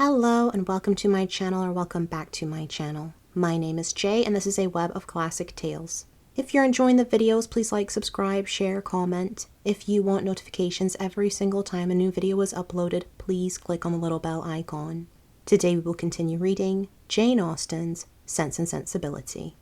Hello and welcome to my channel, or welcome back to my channel. My name is Jay and this is a web of classic tales. If you're enjoying the videos, please like, subscribe, share, comment. If you want notifications every single time a new video is uploaded, please click on the little bell icon. Today we will continue reading Jane Austen's Sense and Sensibility.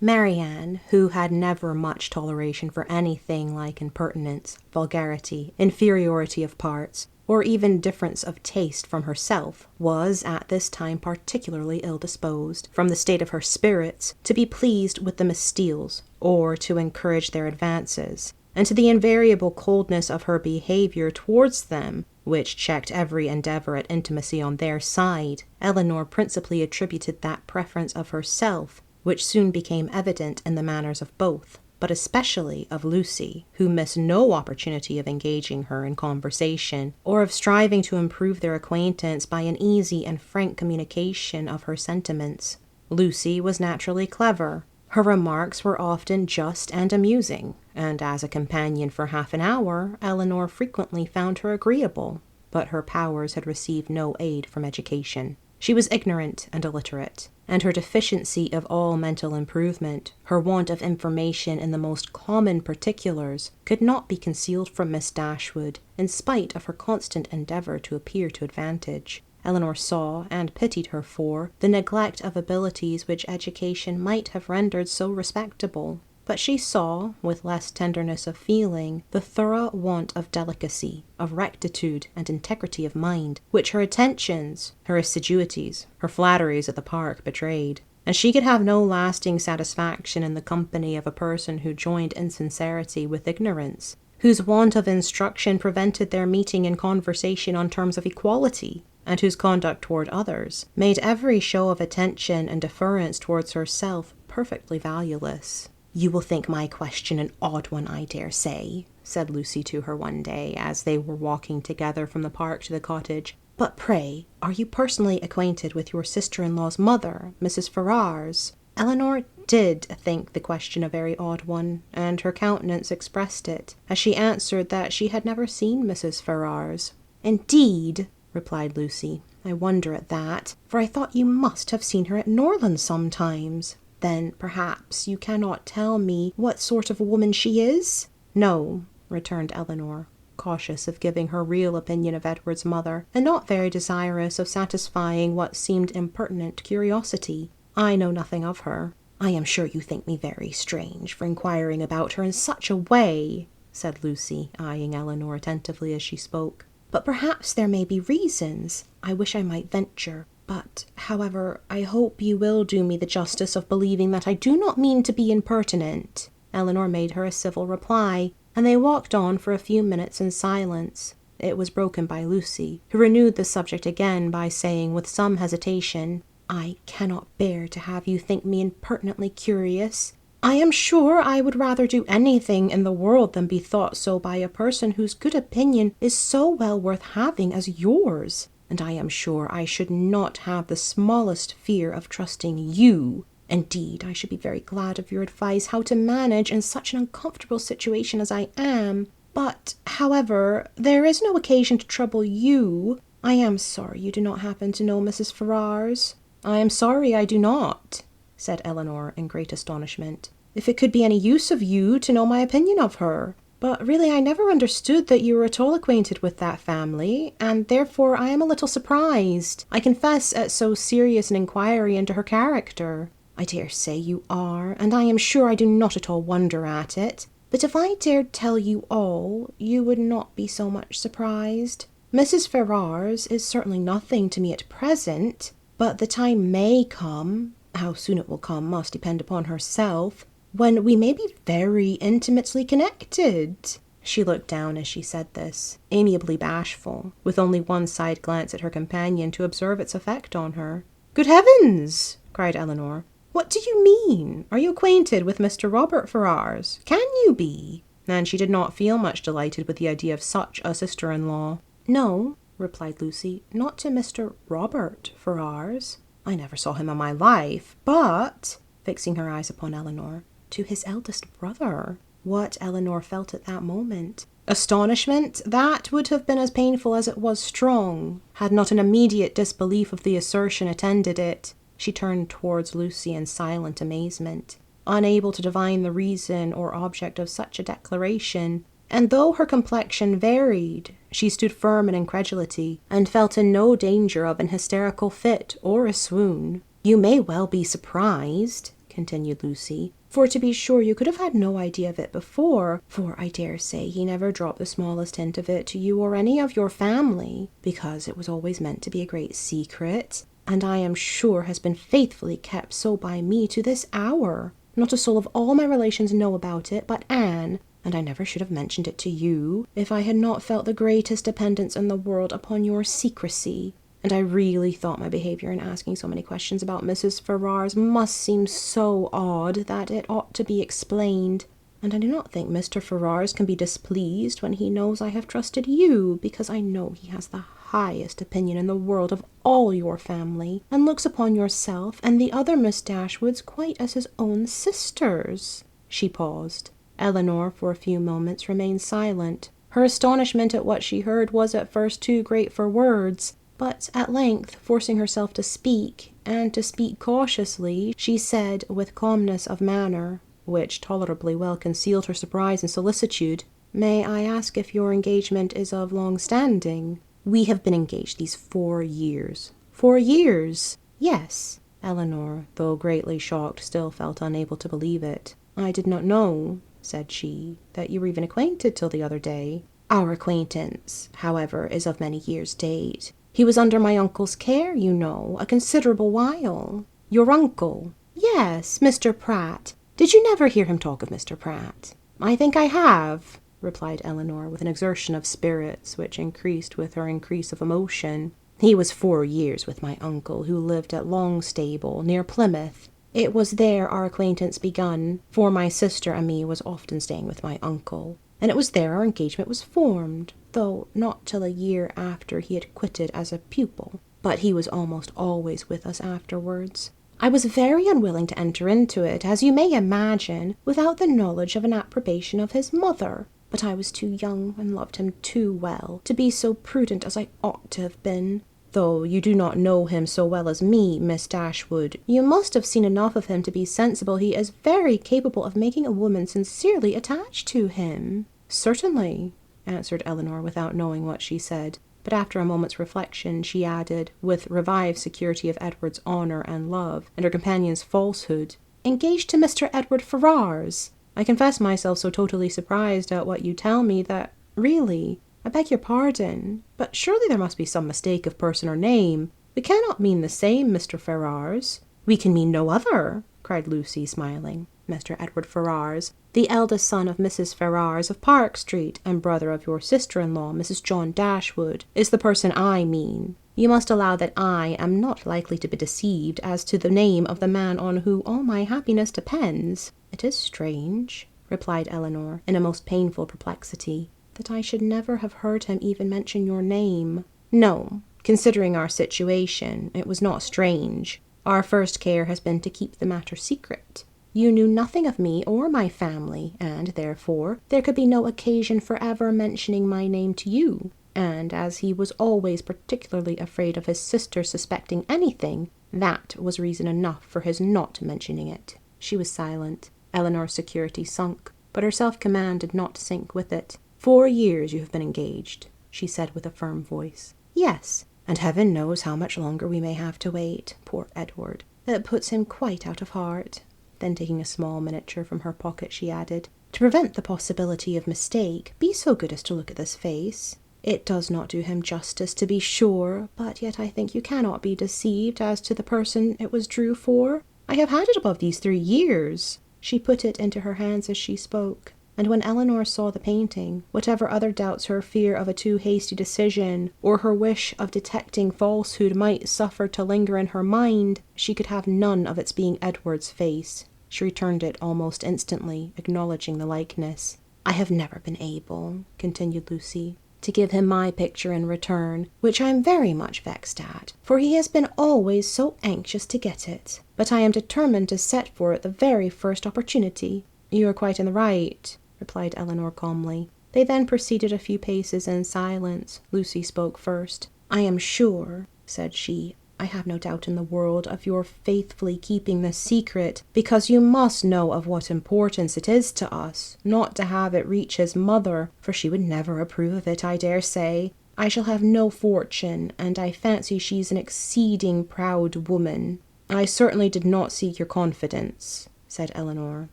Marianne, who had never much toleration for anything like impertinence, vulgarity, inferiority of parts, or even difference of taste from herself, was at this time particularly ill-disposed, from the state of her spirits, to be pleased with the Miss Steeles, or to encourage their advances, and to the invariable coldness of her behaviour towards them, which checked every endeavour at intimacy on their side. Elinor principally attributed that preference of herself, which soon became evident in the manners of both, but especially of Lucy, who missed no opportunity of engaging her in conversation, or of striving to improve their acquaintance by an easy and frank communication of her sentiments. Lucy was naturally clever. Her remarks were often just and amusing, and as a companion for half an hour, Elinor frequently found her agreeable, but her powers had received no aid from education. She was ignorant and illiterate, and her deficiency of all mental improvement, her want of information in the most common particulars, could not be concealed from Miss Dashwood, in spite of her constant endeavour to appear to advantage. Elinor saw and pitied her for the neglect of abilities which education might have rendered so respectable. But she saw, with less tenderness of feeling, the thorough want of delicacy, of rectitude and integrity of mind, which her attentions, her assiduities, her flatteries at the park betrayed. And she could have no lasting satisfaction in the company of a person who joined insincerity with ignorance, whose want of instruction prevented their meeting in conversation on terms of equality, and whose conduct toward others made every show of attention and deference towards herself perfectly valueless. "You will think my question an odd one, I dare say," said Lucy to her one day, as they were walking together from the park to the cottage. "But pray, are you personally acquainted with your sister-in-law's mother, Mrs. Ferrars?" Elinor did think the question a very odd one, and her countenance expressed it, as she answered that she had never seen Mrs. Ferrars. "Indeed," replied Lucy, "I wonder at that, for I thought you must have seen her at Norland sometimes. Then, perhaps, you cannot tell me what sort of a woman she is?" "No," returned Elinor, cautious of giving her real opinion of Edward's mother, and not very desirous of satisfying what seemed impertinent curiosity. "I know nothing of her." "I am sure you think me very strange for inquiring about her in such a way," said Lucy, eyeing Elinor attentively as she spoke. "But perhaps there may be reasons. I wish I might venture. But, however, I hope you will do me the justice of believing that I do not mean to be impertinent." Elinor made her a civil reply, and they walked on for a few minutes in silence. It was broken by Lucy, who renewed the subject again by saying with some hesitation, "I cannot bear to have you think me impertinently curious. I am sure I would rather do anything in the world than be thought so by a person whose good opinion is so well worth having as yours. And I am sure I should not have the smallest fear of trusting you. Indeed, I should be very glad of your advice how to manage in such an uncomfortable situation as I am. But, however, there is no occasion to trouble you. I am sorry you do not happen to know Mrs. Ferrars." "I am sorry I do not," said Elinor in great astonishment. "If it could be any use of you to know my opinion of her. But really I never understood that you were at all acquainted with that family, and therefore I am a little surprised, I confess, at so serious an inquiry into her character." "I dare say you are, and I am sure I do not at all wonder at it. But if I dared tell you all, you would not be so much surprised. Mrs. Ferrars is certainly nothing to me at present, but the time may come, how soon it will come must depend upon herself, when we may be very intimately connected." She looked down as she said this, amiably bashful, with only one side glance at her companion to observe its effect on her. "Good heavens!" cried Elinor. "What do you mean? Are you acquainted with Mr. Robert Ferrars? Can you be?" And she did not feel much delighted with the idea of such a sister-in-law. "No," replied Lucy, "not to Mr. Robert Ferrars. I never saw him in my life, but," fixing her eyes upon Elinor, "to his eldest brother." What Elinor felt at that moment Astonishment? That would have been as painful as it was strong, had not an immediate disbelief of the assertion attended it. She turned towards Lucy in silent amazement, unable to divine the reason or object of such a declaration, and though her complexion varied, she stood firm in incredulity, and felt in no danger of an hysterical fit or a swoon. "You may well be surprised," continued Lucy, "for to be sure you could have had no idea of it before, for I dare say he never dropped the smallest hint of it to you or any of your family, because it was always meant to be a great secret, and I am sure has been faithfully kept so by me to this hour. Not a soul of all my relations know about it but Anne, and I never should have mentioned it to you if I had not felt the greatest dependence in the world upon your secrecy. And I really thought my behaviour in asking so many questions about Mrs. Ferrars must seem so odd that it ought to be explained. And I do not think Mr. Ferrars can be displeased when he knows I have trusted you, because I know he has the highest opinion in the world of all your family, and looks upon yourself and the other Miss Dashwoods quite as his own sisters." She paused. Elinor, for a few moments, remained silent. Her astonishment at what she heard was at first too great for words, but at length, forcing herself to speak, and to speak cautiously, she said, with calmness of manner, which tolerably well concealed her surprise and solicitude, "May I ask if your engagement is of long standing?" "We have been engaged these 4 years." "4 years?" "Yes." Elinor, though greatly shocked, still felt unable to believe it. "I did not know," said she, "that you were even acquainted till the other day." "Our acquaintance, however, is of many years' date. He was under my uncle's care, you know, a considerable while." "Your uncle?" "Yes, Mr. Pratt. Did you never hear him talk of Mr. Pratt?" "I think I have," replied Elinor, with an exertion of spirits which increased with her increase of emotion. "He was 4 years with my uncle, who lived at Longstable, near Plymouth. It was there our acquaintance begun, for my sister and me was often staying with my uncle, and it was there our engagement was formed, though not till a year after he had quitted as a pupil, but he was almost always with us afterwards. I was very unwilling to enter into it, as you may imagine, without the knowledge of an approbation of his mother, but I was too young and loved him too well to be so prudent as I ought to have been. Though you do not know him so well as me, Miss Dashwood, you must have seen enough of him to be sensible he is very capable of making a woman sincerely attached to him." "Certainly," answered Elinor, without knowing what she said. But after a moment's reflection, she added, with revived security of Edward's honour and love, and her companion's falsehood, "Engaged to Mr. Edward Ferrars! I confess myself so totally surprised at what you tell me that, really, I beg your pardon, but surely there must be some mistake of person or name. We cannot mean the same Mr. Ferrars." "We can mean no other," cried Lucy, smiling. "Mr. Edward Ferrars, the eldest son of Mrs. Ferrars of Park Street, and brother of your sister-in-law, Mrs. John Dashwood, is the person I mean. You must allow that I am not likely to be deceived as to the name of the man on whom all my happiness depends." "It is strange," replied Elinor, in a most painful perplexity, "that I should never have heard him even mention your name." "No, considering our situation, it was not strange. Our first care has been to keep the matter secret. You knew nothing of me or my family, and, therefore, there could be no occasion for ever mentioning my name to you. And as he was always particularly afraid of his sister suspecting anything, that was reason enough for his not mentioning it." She was silent. Elinor's security sunk, but her self-command did not sink with it. 4 years you have been engaged," she said with a firm voice. "Yes, and heaven knows how much longer we may have to wait. Poor Edward! It puts him quite out of heart." Then taking a small miniature from her pocket, she added, "To prevent the possibility of mistake, be so good as to look at this face. It does not do him justice, to be sure, but yet I think you cannot be deceived as to the person it was drew for. I have had it above these 3 years." She put it into her hands as she spoke, and when Elinor saw the painting, whatever other doubts her fear of a too hasty decision, or her wish of detecting falsehood might suffer to linger in her mind, she could have none of its being Edward's face. She returned it almost instantly, acknowledging the likeness. "I have never been able," continued Lucy, "to give him my picture in return, which I am very much vexed at, for he has been always so anxious to get it. But I am determined to set for it the very first opportunity." "You are quite in the right," replied Elinor calmly. They then proceeded a few paces in silence. Lucy spoke first. "I am sure," said she, "I have no doubt in the world of your faithfully keeping this secret, because you must know of what importance it is to us not to have it reach his mother, for she would never approve of it, I dare say. I shall have no fortune, and I fancy she's an exceeding proud woman." "I certainly did not seek your confidence," said Elinor,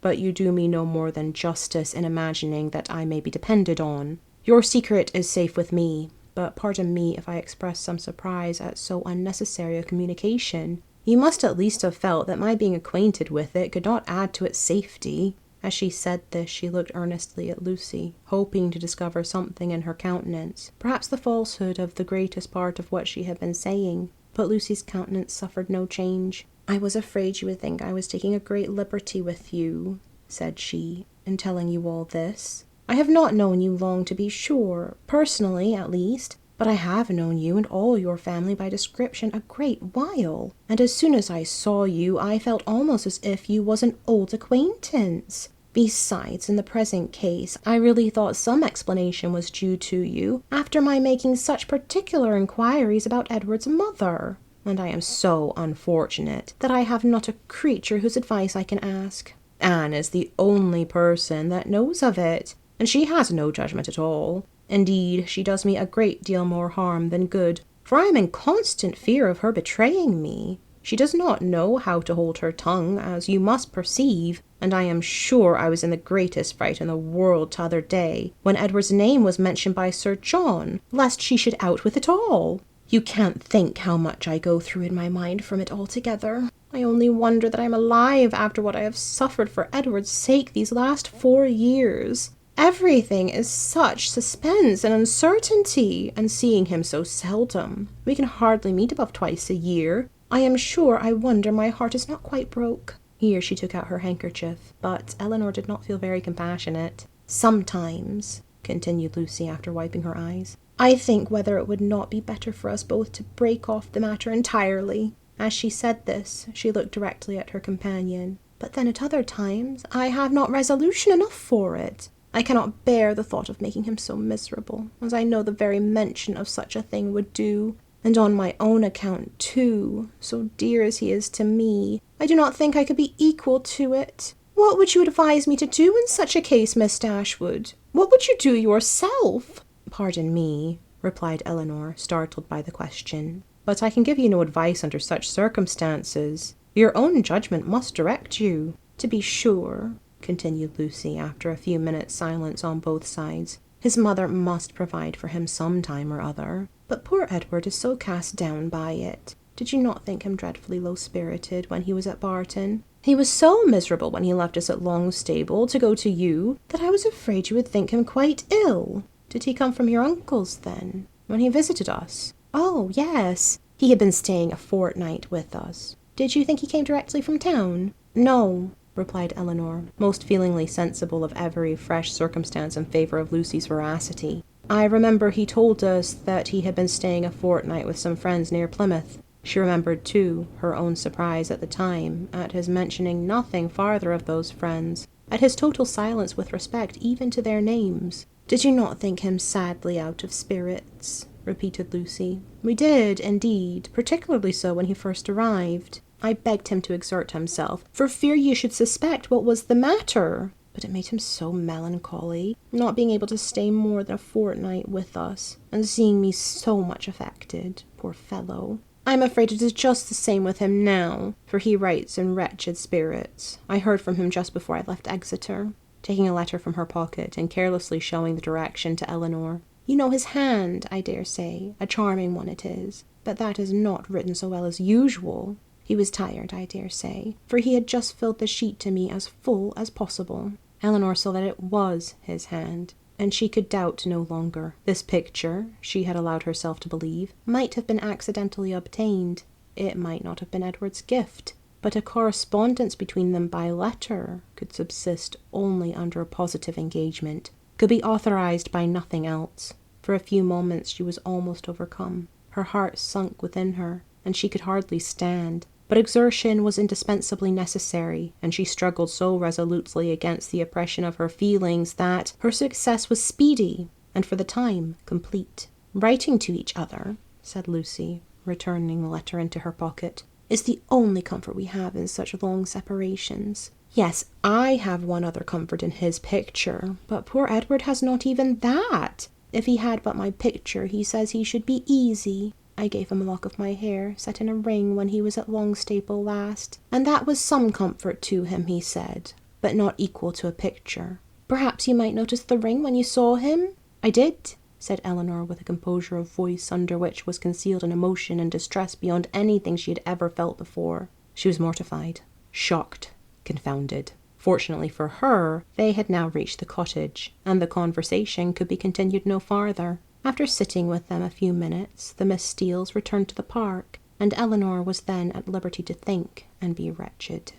"but you do me no more than justice in imagining that I may be depended on. Your secret is safe with me, but pardon me if I express some surprise at so unnecessary a communication. You must at least have felt that my being acquainted with it could not add to its safety." As she said this, she looked earnestly at Lucy, hoping to discover something in her countenance, perhaps the falsehood of the greatest part of what she had been saying. But Lucy's countenance suffered no change. "I was afraid you would think I was taking a great liberty with you," said she, "in telling you all this. I have not known you long, to be sure, personally at least, but I have known you and all your family by description a great while, and as soon as I saw you I felt almost as if you was an old acquaintance. Besides, in the present case, I really thought some explanation was due to you, after my making such particular inquiries about Edward's mother. And I am so unfortunate that I have not a creature whose advice I can ask. Anne is the only person that knows of it, and she has no judgment at all. Indeed, she does me a great deal more harm than good, for I am in constant fear of her betraying me. She does not know how to hold her tongue, as you must perceive, and I am sure I was in the greatest fright in the world t'other day, when Edward's name was mentioned by Sir John, lest she should out with it all. You can't think how much I go through in my mind from it altogether. I only wonder that I am alive after what I have suffered for Edward's sake these last 4 years. Everything is such suspense and uncertainty, and seeing him so seldom. We can hardly meet above twice a year. I am sure I wonder my heart is not quite broke." Here she took out her handkerchief, but Elinor did not feel very compassionate. "Sometimes," continued Lucy after wiping her eyes, "I think whether it would not be better for us both to break off the matter entirely." As she said this, she looked directly at her companion. "But then at other times I have not resolution enough for it. I cannot bear the thought of making him so miserable, as I know the very mention of such a thing would do. And on my own account, too, so dear as he is to me, I do not think I could be equal to it. What would you advise me to do in such a case, Miss Dashwood? What would you do yourself?" "Pardon me," replied Elinor, startled by the question, "but I can give you no advice under such circumstances. Your own judgment must direct you." "To be sure," continued Lucy, after a few minutes' silence on both sides, "his mother must provide for him some time or other. But poor Edward is so cast down by it. Did you not think him dreadfully low-spirited when he was at Barton? He was so miserable when he left us at Longstable to go to you, that I was afraid you would think him quite ill." "Did he come from your uncle's, then, when he visited us?" "Oh, yes. He had been staying a fortnight with us." "Did you think he came directly from town?" "No," replied Elinor, most feelingly sensible of every fresh circumstance in favour of Lucy's veracity. "I remember he told us that he had been staying a fortnight with some friends near Plymouth." She remembered, too, her own surprise at the time, at his mentioning nothing farther of those friends, at his total silence with respect even to their names. "Did you not think him sadly out of spirits?" repeated Lucy. "We did, indeed, particularly so when he first arrived. I begged him to exert himself, for fear you should suspect what was the matter. But it made him so melancholy, not being able to stay more than a fortnight with us, and seeing me so much affected, poor fellow. I am afraid it is just the same with him now, for he writes in wretched spirits. I heard from him just before I left Exeter," taking a letter from her pocket and carelessly showing the direction to Elinor. "You know his hand, I dare say, a charming one it is, but that is not written so well as usual. He was tired, I dare say, for he had just filled the sheet to me as full as possible." Elinor saw that it was his hand, and she could doubt no longer. This picture, she had allowed herself to believe, might have been accidentally obtained. It might not have been Edward's gift, but a correspondence between them by letter could subsist only under a positive engagement, could be authorized by nothing else. For a few moments she was almost overcome. Her heart sunk within her, and she could hardly stand. But exertion was indispensably necessary, and she struggled so resolutely against the oppression of her feelings that her success was speedy, and for the time complete. "Writing to each other," said Lucy, returning the letter into her pocket, "is the only comfort we have in such long separations. Yes, I have one other comfort in his picture, but poor Edward has not even that. If he had but my picture, he says he should be easy. I gave him a lock of my hair, set in a ring, when he was at Longstaple last, and that was some comfort to him, he said, but not equal to a picture. Perhaps you might notice the ring when you saw him?" "I did," said Elinor, with a composure of voice under which was concealed an emotion and distress beyond anything she had ever felt before. She was mortified, shocked, confounded. Fortunately for her, they had now reached the cottage, and the conversation could be continued no farther. After sitting with them a few minutes, the Miss Steeles returned to the park, and Elinor was then at liberty to think and be wretched.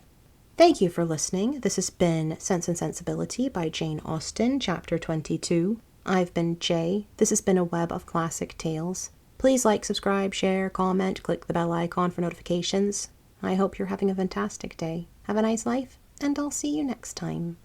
Thank you for listening. This has been Sense and Sensibility by Jane Austen, Chapter 22. I've been Jay. This has been a web of classic tales. Please like, subscribe, share, comment, click the bell icon for notifications. I hope you're having a fantastic day. Have a nice life, and I'll see you next time.